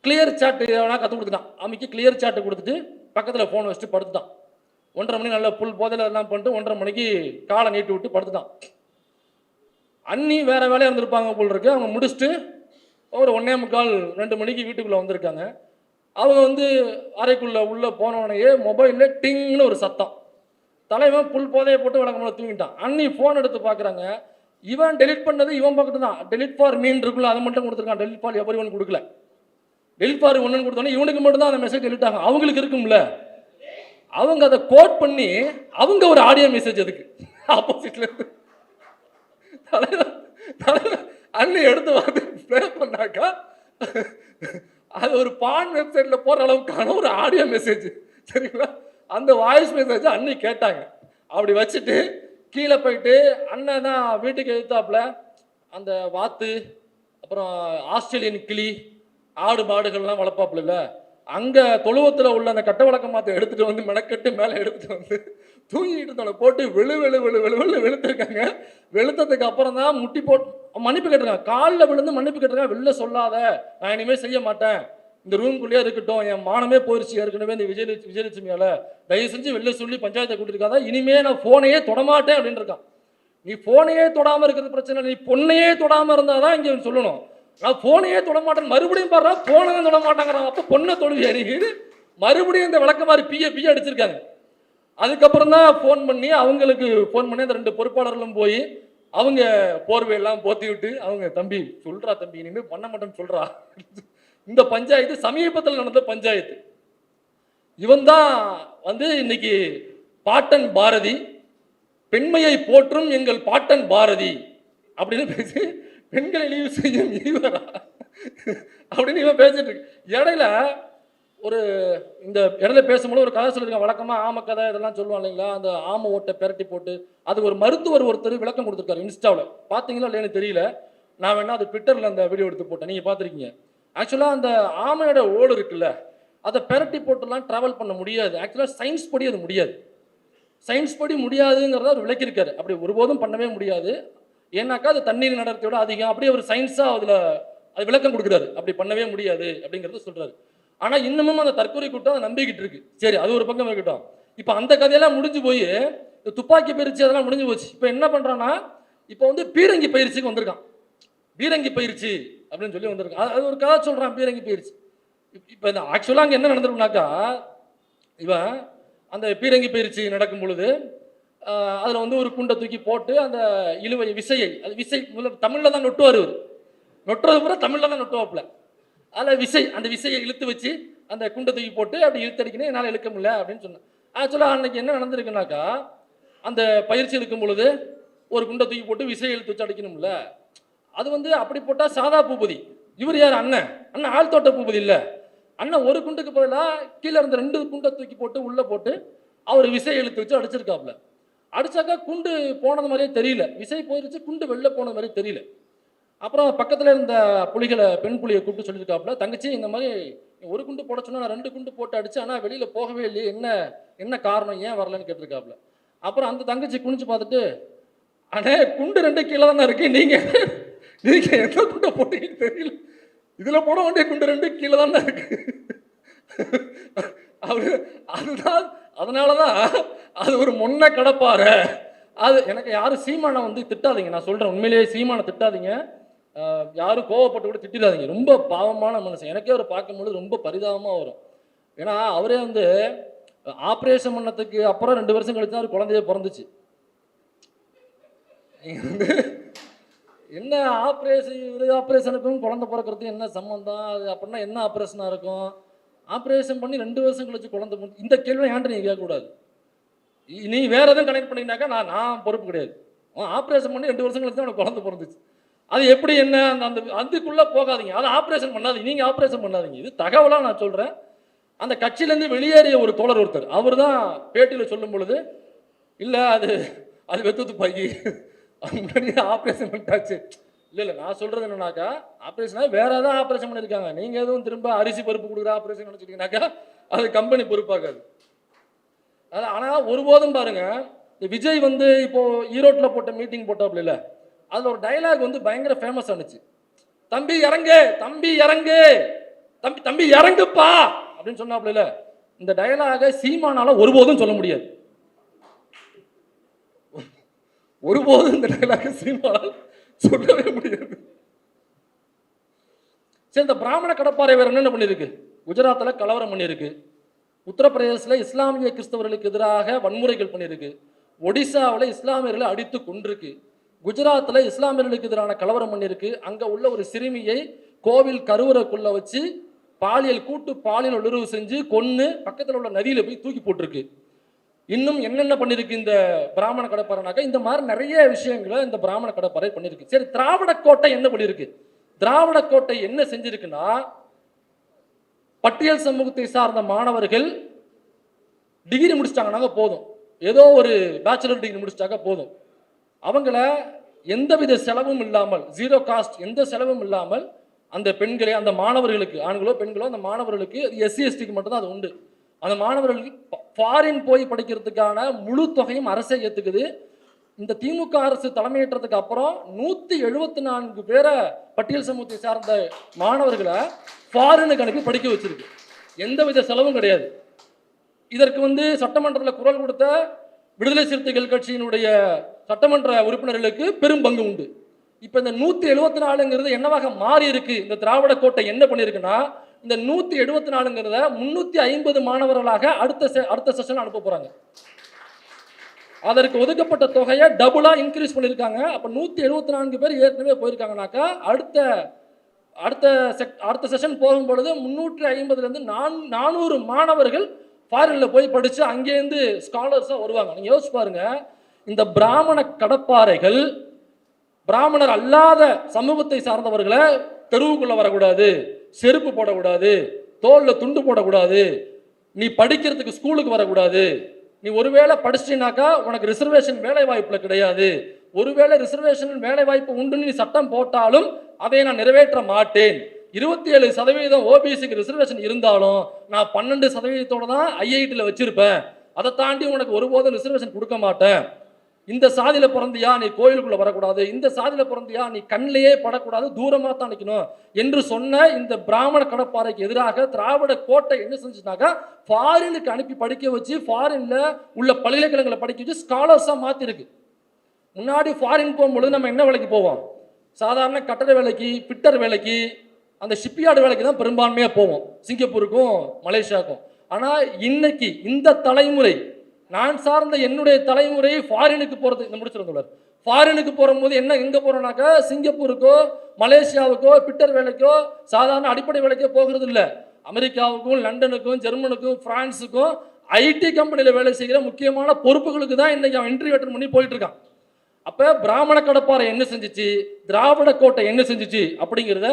கிளியர் சாட் எவனா கற்றுக் கொடுத்துட்டான். அமைக்கு கிளியர் சாட்டு கொடுத்துட்டு பக்கத்தில் ஃபோன் வச்சுட்டு படுத்துட்டான். 1.5 மணி நல்லா புல் போதையில் எல்லாம் பண்ணிட்டு 1.5 மணிக்கு காலை நீட்டி விட்டு படுத்துட்டான். அண்ணி வேற வேலையாக இருந்திருப்பாங்க போல் இருக்கு. அவங்க முடிச்சுட்டு ஒரு 1:45 2 மணிக்கு வீட்டுக்குள்ளே வந்திருக்காங்க. அவங்க வந்து அறைக்குள்ளே உள்ளே போனவனையே மொபைலில் டிங்னு ஒரு சத்தம். தலைவன் புல் போதையை போட்டு வழக்கமாக தூங்கிட்டான். அண்ணி ஃபோன் எடுத்து பார்க்குறாங்க. இவன் டெலிட் பண்ணது இவன் பக்கத்து தான். டெலிட் ஃபார் மீன் இருக்குல்ல, அதை மட்டும் கொடுத்துருக்கான். டெலிட் ஃபார் எவரி ஒன் கொடுக்கல. டெலிட் ஃபார் ஒன்னு கொடுத்தோன்னே இவனுக்கு மட்டும் தான் அந்த மெசேஜ் டெலிட் ஆகும். அவங்களுக்கு இருக்கும்ல, அவங்க அதை கோட் பண்ணி அவங்க ஒரு ஆடியோ மெசேஜ் அதுக்கு ஆப்போசிட்ல இருந்து அண்ணி எடுத்து வந்து ப்ளே பண்ணாக்கா அது ஒரு பான் வெப்சைட்ல போற அளவுக்கான ஒரு ஆடியோ மெசேஜ். சரிங்களா? அந்த வாய்ஸ் மெசேஜ் அண்ணி கேட்டாங்க. அப்படி வச்சுட்டு கீழே போயிட்டு அண்ணன் தான் வீட்டுக்கு எழுத்தாப்புல அந்த வாத்து அப்புறம் ஆஸ்திரேலியன் கிளி ஆடு மாடுகள்லாம் வளர்ப்பாப்புல, அங்கே தொழுவத்தில் உள்ள அந்த கட்ட வழக்கமாத்தை எடுத்துகிட்டு வந்து மெனக்கட்டு மேலே எடுத்துகிட்டு வந்து தூங்கிட்டு இருந்தவனை போட்டு வெளுத்திருக்காங்க. வெளுத்ததுக்கு அப்புறம் தான் முட்டி போட்டு மன்னிப்பு கேட்டிருக்காங்க. காலில் விழுந்து மன்னிப்பு கேட்டிருக்காங்க. வெளில சொல்லாத, நான் இனிமேல் செய்ய மாட்டேன், இந்த ரூம்குள்ளேயே இருக்கட்டும், என் மானமே போயிடுச்சு ஏற்கனவே இந்த விஜயலட்சுமியால், தயவு செஞ்சு வெளில சொல்லி பஞ்சாயத்தை கூட்டிருக்காத, இனிமே நான் ஃபோனையே தொடமாட்டேன் அப்படின்னு இருக்கான். நீ ஃபோனையே தொடாமல் இருக்கிறது பிரச்சனை, நீ பொண்ணையே தொடாமல் இருந்தால் தான் இங்கே சொல்லணும். நான் ஃபோனையே தொட மாட்டேன், மறுபடியும் பாடுறா ஃபோனை தான் தொட மாட்டாங்கிறான். அப்போ பொண்ணை தொழுவியா நீ? மறுபடியும் இந்த விளக்க மாதிரி பிய அடிச்சிருக்காங்க. அதுக்கப்புறம் தான் ஃபோன் பண்ணி அவங்களுக்கு ஃபோன் பண்ணி அந்த 2 பொறுப்பாளர்களும் போய் அவங்க போர்வையெல்லாம் போத்தி விட்டு அவங்க தம்பி சொல்றா தம்பி இனிமேல் பண்ண மாட்டேன்னு சொல்றா. இந்த பஞ்சாயத்து சமீபத்தில் நடந்த பஞ்சாயத்து. இவன் தான் வந்து இன்னைக்கு பாட்டன் பாரதி, பெண்மையை போற்றும் எங்கள் பாட்டன் பாரதி அப்படின்னு பேசி பெண்களை இழிவு செய்யும் இவரா அப்படின்னு இவன் பேசிட்டு இருக்கு. இடையில ஒரு இந்த இடத்துல பேசும்போது ஒரு கதை சொல்லியிருக்கான். வழக்கமாக ஆம கதை இதெல்லாம் சொல்லுவான் இல்லைங்களா, அந்த ஆம ஓட்டை பெரட்டி போட்டு அது ஒரு மருத்துவர் ஒருத்தர் விளக்கம் கொடுத்துருக்காரு இன்ஸ்டாவில். பார்த்தீங்களா இல்லைன்னு தெரியல, நான் வேணா அது ட்விட்டரில் அந்த வீடியோ எடுத்து போட்டேன், நீங்கள் பார்த்துருக்கீங்க. ஆக்சுவலாக அந்த ஆமையோட ஓடு இருக்குல்ல, அதை பெரட்டி போட்டுலாம் ட்ராவல் பண்ண முடியாது. ஆக்சுவலாக சயின்ஸ் படி அது முடியாது. சயின்ஸ் படி முடியாதுங்கிறத அவர் விளக்கியிருக்காரு. அப்படி ஒருபோதும் பண்ணவே முடியாது, ஏன்னாக்கா அது தண்ணீர் நடத்தியோட அதிகம். அப்படியே ஒரு சயின்ஸாக அதில் அது விளக்கம் கொடுக்குறாரு. அப்படி பண்ணவே முடியாது அப்படிங்கிறத சொல்கிறாரு. ஆனால் இன்னமும் அந்த தற்கொலை கூட்டம் அதை நம்பிக்கிட்டு இருக்கு. சரி, அது ஒரு பக்கம் இருக்கட்டும். இப்போ அந்த கதையெல்லாம் முடிஞ்சு போய் துப்பாக்கி பயிற்சி அதெல்லாம் முடிஞ்சு போச்சு. இப்போ என்ன பண்ணுறான்னா, இப்போ வந்து பீரங்கி பயிற்சிக்கு வந்திருக்கான். பீரங்கி பயிற்சி அப்படின்னு சொல்லி வந்திருக்கான். அது ஒரு கதை சொல்கிறான், பீரங்கி பயிற்சி. இப்போ இந்த ஆக்சுவலாக அங்கே என்ன நடந்திருக்குனாக்கா, இவன் அந்த பீரங்கி பயிற்சி நடக்கும் பொழுது அதில் வந்து ஒரு குண்டை தூக்கி போட்டு அந்த இழுவை விசையை, அது விசை தமிழில் தான் நொட்டுவார். நொட்டுறது பூரா தமிழில் தான் நொட்டுவாப்புல. அதில் விசை, அந்த விசையை இழுத்து வச்சு அந்த குண்டை தூக்கி போட்டு அப்படி இழுத்தடிக்கணும், என்னால் இழுக்க முடியல அப்படின்னு சொன்னேன். ஆக்சுவலாக அன்னைக்கு என்ன நடந்திருக்குனாக்கா, அந்த பயிற்சி எடுக்கும் பொழுது ஒரு குண்டை தூக்கி போட்டு விசையை இழுத்து வச்சு அடிக்கணும்ல, அது வந்து அப்படி போட்டால் சாதா பூபதி. இவர் யார்? அண்ணன் ஆழ்தோட்ட பூபதி இல்லை. அண்ணன் ஒரு குண்டுக்கு பதிலாக கீழே இருந்த 2 குண்டை தூக்கி போட்டு உள்ளே போட்டு அவர் விசையை இழுத்து வச்சு அடிச்சிருக்காப்புல. அடிச்சாக்கா குண்டு போனது மாதிரியே தெரியல, விசை போயிருச்சு, குண்டு வெளில போனது மாதிரி தெரியல. அப்புறம் பக்கத்தில் இருந்த புலிகளை, பெண் புலியை கூப்பிட்டு சொல்லியிருக்காப்புல, தங்கச்சி இந்த மாதிரி ஒரு குண்டு போட சொன்னா நான் 2 குண்டு போட்டு அடிச்சு, ஆனால் வெளியில் போகவே இல்லையே, என்ன காரணம், ஏன் வரலன்னு கேட்டிருக்காப்புல. அப்புறம் அந்த தங்கச்சி குனிச்சு பார்த்துட்டு, அண்ணே குண்டு 2 கீழே தானே இருக்கு, நீங்கள் எந்த குண்டை போட்டீங்கன்னு தெரியல, இதில் போட வேண்டிய குண்டு 2 கீழே தானே இருக்கு. அதுதான் அதனாலதான் அது ஒரு மொன்ன கடப்பாறை. அது எனக்கு யாரும் சீமானை வந்து திட்டாதீங்க, நான் சொல்றேன், உண்மையிலேயே சீமானை திட்டாதீங்க, யாரும் கோவப்பட்டு கூட திட்டிடாதீங்க. ரொம்ப பாவமான மனுஷன். எனக்கே அவரை பார்க்கும்போது ரொம்ப பரிதாபமா வரும். ஏன்னா அவரே வந்து ஆப்ரேஷன் பண்ணதுக்கு அப்புறம் 2 வருஷம் கழிச்சு தான் குழந்தையே பிறந்துச்சு. என்ன ஆப்ரேஷனுக்கும் குழந்தை பிறக்கிறதுக்கும் என்ன சம்பந்தம்? அது அப்படின்னா என்ன ஆப்ரேஷனாக இருக்கும்? ஆப்ரேஷன் பண்ணி 2 வருஷம் கழிச்சு குழந்தை, இந்த கேள்வி ஏன்ட்டு நீங்கள் கேட்கக்கூடாது. நீ வேற எதுவும் கனெக்ட் பண்ணினாக்கா நான் பொறுப்பு கிடையாது. ஆப்ரேஷன் பண்ணி 2 வருஷம் கழிச்சு தான் அவனுக்கு குழந்தை பிறந்துச்சு. அது எப்படி என்ன அந்த அதுக்குள்ளே போகாதீங்க. அதை ஆப்ரேஷன் பண்ணாதீங்க, நீங்கள் ஆப்ரேஷன் பண்ணாதீங்க. இது தகவலாக நான் சொல்கிறேன். அந்த கட்சியிலேருந்து வெளியேறிய ஒரு தோழர் ஒருத்தர் அவர் தான் பேட்டியில் சொல்லும் பொழுது, இல்லை அது வெத்து துப்பாக்கி முன்னாடி ஆப்ரேஷன் பண்ணிட்டாச்சு. இல்லை நான் சொல்கிறது என்னன்னாக்கா, ஆப்ரேஷனாக வேற ஏதாவது ஆப்ரேஷன் பண்ணியிருக்காங்க. நீங்கள் எதுவும் திரும்ப அரிசி பருப்பு கொடுக்குற ஆப்ரேஷன் நினச்சிட்டிங்கனாக்கா அது கம்பெனி பொறுப்பாகாது. ஆனால் ஒருபோதும் பாருங்க, விஜய் வந்து இப்போ ஈரோட்டில் போட்ட மீட்டிங் போட்டாப்புல இல்லை, அதில் ஒரு டைலாக் வந்து பயங்கர ஃபேமஸ் ஆனிச்சு. தம்பி இறங்கு, தம்பி இறங்கு, தம்பி இறங்குப்பா அப்படின்னு சொன்னாப்புல இல்லை. இந்த டைலாக சீமானால ஒருபோதும் சொல்ல முடியாது. ஒருபோதும் இந்த டைலாக சீமானால் சொல்லவே முடியாது. சரி, இந்த பிராமண கடப்பாறை வேற என்ன பண்ணியிருக்கு? குஜராத்தில் கலவரம் பண்ணியிருக்கு, உத்தரப்பிரதேசத்தில் இஸ்லாமிய கிறிஸ்தவர்களுக்கு எதிராக வன்முறைகள் பண்ணியிருக்கு, ஒடிசாவில் இஸ்லாமியர்களை அடித்து கொண்டிருக்கு, குஜராத்தில் இஸ்லாமியர்களுக்கு எதிரான கலவரம் பண்ணியிருக்கு. அங்கே உள்ள ஒரு சிறுமியை கோவில் கருவறைக்குள்ள வச்சு கூட்டு பாலியல் உணர்வு செஞ்சு கொன்று பக்கத்தில் உள்ள நதியில போய் தூக்கி போட்டிருக்கு. இன்னும் என்னென்ன பண்ணிருக்கு இந்த பிராமண கடப்பாறைனாக்கா, இந்த மாதிரி நிறைய விஷயங்களை இந்த பிராமண கடப்பாறை பண்ணிருக்கு. சரி, திராவிட கோட்டை என்ன பண்ணிருக்கு? திராவிட கோட்டை என்ன செஞ்சிருக்குன்னா, பட்டியல் சமூகத்தை சார்ந்த மாணவர்கள் டிகிரி முடிச்சிட்டாங்கன்னாங்க போதும், ஏதோ ஒரு பேச்சுலர் டிகிரி முடிச்சிட்டாக்க போதும், அவங்கள எந்தவித செலவும் இல்லாமல், ஜீரோ காஸ்ட், எந்த செலவும் இல்லாமல் அந்த பெண்களே, அந்த மாணவர்களுக்கு, ஆண்களோ பெண்களோ, அந்த மாணவர்களுக்கு, SC STக்கு மட்டும்தான் அது உண்டு, அந்த மாணவர்களுக்கு ஃபாரின் போய் படிக்கிறதுக்கான முழு தொகையும் அரசே ஏற்றுக்குது. இந்த திமுக அரசு தலைமையேற்றதுக்கு அப்புறம் 174 பேரை பட்டியல் சமூகத்தை சார்ந்த மாணவர்களை ஃபாரினுக்கு அனுப்பி படிக்க வச்சிருக்கு. எந்தவித செலவும் கிடையாது. இதற்கு வந்து சட்டமன்றத்தில் குரல் கொடுத்த விடுதலை சிறுத்தைகள் கட்சியினுடைய சட்டமன்ற உறுப்பினர்களுக்கு பெரும் பங்கு உண்டு. இப்போ இந்த 174ங்கிறது என்னவாக மாறி இருக்கு? இந்த திராவிட கோட்டை என்ன பண்ணியிருக்குன்னா, இந்த 174ங்கிறத 350 மாணவர்களாக அடுத்த செஷன் அனுப்ப போறாங்க. அதற்கு ஒதுக்கப்பட்ட தொகையை டபுளா இன்க்ரீஸ் பண்ணியிருக்காங்க. அப்போ 174 பேர் ஏற்கனவே போயிருக்காங்கனாக்கா, அடுத்த செஷன் போகும்பொழுது 350லேருந்து 400 மாணவர்கள் ஃபாரின்ல போய் படிச்சு அங்கேருந்து ஸ்காலர்ஸாக வருவாங்க. நீங்கள் யோசிச்சு பாருங்க, இந்த பிராமண கடப்பாறைகள் பிராமணர் அல்லாத சமூகத்தை சார்ந்தவர்களை தெருவுக்குள்ள வரக்கூடாது, செருப்பு போடக்கூடாது, தோல்ல துண்டு போடக்கூடாது, நீ படிக்கிறதுக்கு ஸ்கூலுக்கு வரக்கூடாது, நீ ஒருவேளை படிச்சினாக்கா உனக்கு ரிசர்வேஷன் வேலை வாய்ப்புல கிடையாது, ஒருவேளை ரிசர்வேஷன் வேலை வாய்ப்பு உண்டுன்னு நீ சட்டம் போட்டாலும் அதை நான் நிறைவேற்ற மாட்டேன், 27% ஓபிசிக்கு ரிசர்வேஷன் இருந்தாலும் நான் 12% தான் IITல வச்சிருப்பேன், அதை தாண்டி உனக்கு ஒருபோதும் ரிசர்வேஷன் கொடுக்க மாட்டேன், இந்த சாதியில பிறந்தியா நீ கோயிலுக்குள்ள வரக்கூடாது, இந்த சாதியில பிறந்தியா நீ கண்ணிலேயே படக்கூடாது, தூரமா தான் நிற்கணும் என்று சொன்ன இந்த பிராமண கடப்பாறைக்கு எதிராக திராவிட கோட்டை என்ன செஞ்சுனாக்கா, ஃபாரினுக்கு அனுப்பி படிக்க வச்சு, ஃபாரின்ல உள்ள பல்கலைக்கழகங்களை படிக்க வச்சு ஸ்காலர்ஸா மாத்திருக்கு. முன்னாடி ஃபாரின் போகும்பொழுது நம்ம என்ன வேலைக்கு போவோம்? சாதாரண கட்டட வேலைக்கு, பிட்டர் வேலைக்கு, அந்த ஷிப்யார்டு வேலைக்கு தான் பெரும்பான்மையா போவோம், சிங்கப்பூருக்கும் மலேசியாவுக்கும். ஆனா இன்னைக்கு இந்த தலைமுறை, நான் சார்ந்த என்னுடைய தலைமுறை ஃபாரினுக்கு போறது, இந்த முடிச்சிருந்தோம், ஃபாரினுக்கு போகும்போது என்ன எங்க போறோம்னாக்கா, சிங்கப்பூருக்கோ மலேசியாவுக்கோ பிட்டர் வேலைக்கோ சாதாரண அடிப்படை வேலைக்கோ போகிறது இல்லை, அமெரிக்காவுக்கும் லண்டனுக்கும் ஜெர்மனுக்கும் பிரான்ஸுக்கும் ஐடி கம்பெனியில் வேலை செய்கிற முக்கியமான பொறுப்புகளுக்கு தான் இன்னைக்கு அவன் இன்டர்வியூ அட்டெண்ட் பண்ணி போயிட்டு இருக்கான். அப்போ பிராமண கடப்பாறை என்ன செஞ்சிச்சு, திராவிட கோட்டை என்ன செஞ்சிச்சு அப்படிங்கிறத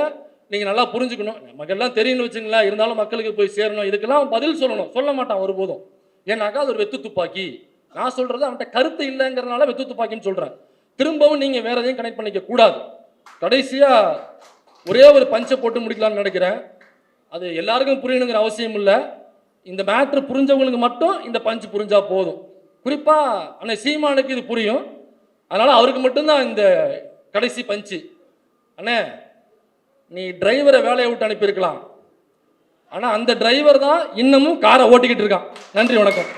நீங்கள் நல்லா புரிஞ்சுக்கணும். நமக்கெல்லாம் தெரியும்னு வச்சுங்களா, இருந்தாலும் மக்களுக்கு போய் சேரணும், இதுக்கெல்லாம் பதில் சொல்லணும். சொல்ல மாட்டான் ஒருபோதும், ஏன்னாக்கா அது ஒரு வெத்து துப்பாக்கி. நான் சொல்றது அவன்கிட்ட கருத்து இல்லைங்கிறதுனால வெத்து துப்பாக்கின்னு சொல்றேன். திரும்பவும் நீங்க வேற எதையும் கனெக்ட் பண்ணிக்க கூடாது. கடைசியா ஒரே ஒரு பஞ்சை போட்டு முடிக்கலாம்னு நினைக்கிறேன். அது எல்லாருக்கும் புரியணுங்கிற அவசியம் இல்லை, இந்த மேட்ரு புரிஞ்சவங்களுக்கு மட்டும் இந்த பஞ்சு புரிஞ்சா போதும். குறிப்பா அண்ணன் சீமானுக்கு இது புரியும், அதனால அவருக்கு மட்டும்தான் இந்த கடைசி பஞ்சு. அண்ணே, நீ டிரைவரை வேலையை விட்டு அனுப்பியிருக்கலாம், ஆனா அந்த டிரைவர் தான் இன்னமும் காரை ஓட்டிக்கிட்டு இருக்கான். நன்றி, வணக்கம்.